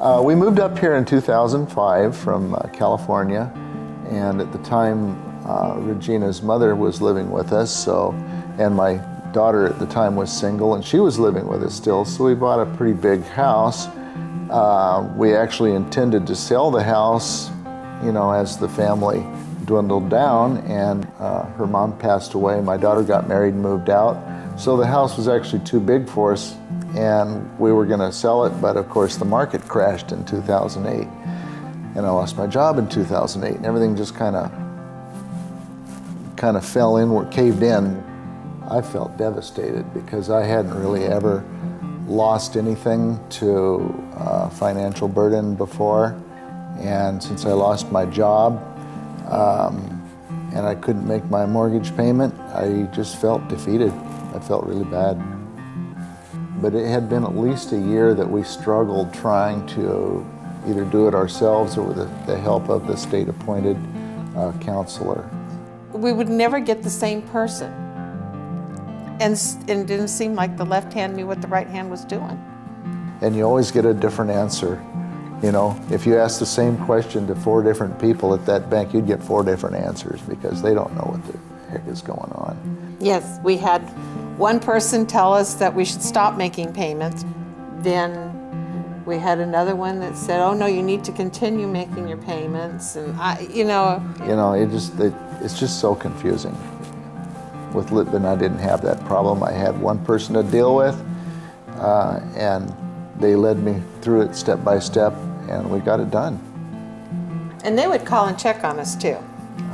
We moved up here in 2005 from California, and at the time Regina's mother was living with us, and my daughter at the time was single and she was living with us still, so we bought a pretty big house. We actually intended to sell the house, as the family dwindled down, and her mom passed away. My daughter got married and moved out, so the house was actually too big for us, and we were going to sell it, but of course the market crashed in 2008, and I lost my job in 2008, and everything just kind of fell in, caved in. I felt devastated because I hadn't really ever lost anything to financial burden before, and since I lost my job and I couldn't make my mortgage payment, I just felt defeated. I felt really bad. But it had been at least a year that we struggled trying to either do it ourselves or with the help of the state-appointed counselor. We would never get the same person. And it didn't seem like the left hand knew what the right hand was doing. And you always get a different answer. If you ask the same question to 4 different people at that bank, you'd get 4 different answers because they don't know what the heck is going on. Yes, we had one person tell us that we should stop making payments. Then we had another one that said, oh no, you need to continue making your payments. And it's just so confusing. With Litman, I didn't have that problem. I had one person to deal with, and they led me through it step by step, and we got it done. And they would call and check on us too.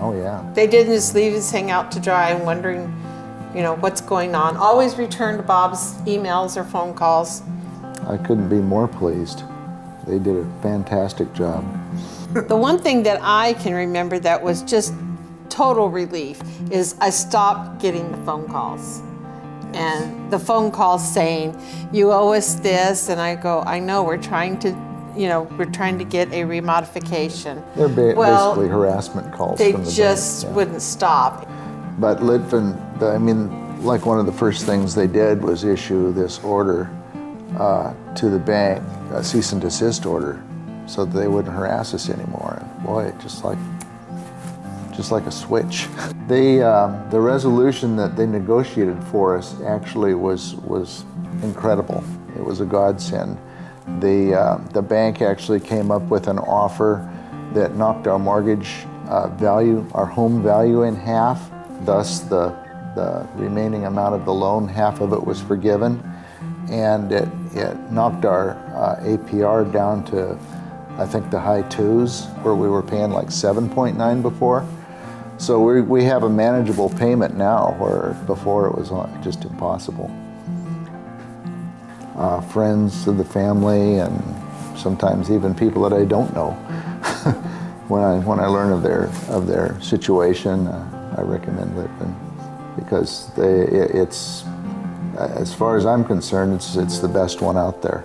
Oh yeah. They didn't just leave us hang out to dry and wondering, what's going on. Always return to Bob's emails or phone calls. I couldn't be more pleased. They did a fantastic job. The one thing that I can remember that was just total relief is I stopped getting the phone calls. And the phone calls saying, you owe us this, and I go, I know, we're trying to get a remodification. They're basically harassment calls from the bank. They just wouldn't stop. But Litman, like one of the first things they did was issue this order to the bank, a cease and desist order, so that they wouldn't harass us anymore. And boy, just like a switch. The resolution that they negotiated for us actually was incredible. It was a godsend. The bank actually came up with an offer that knocked our mortgage value, our home value, in half. Thus, the remaining amount of the loan, half of it was forgiven, and it knocked our APR down to, I think, the high 2s, where we were paying like 7.9 before. So we have a manageable payment now, where before it was just impossible. Friends of the family, and sometimes even people that I don't know, when I learn of their situation, I recommend Litman, because it's, as far as I'm concerned, it's the best one out there.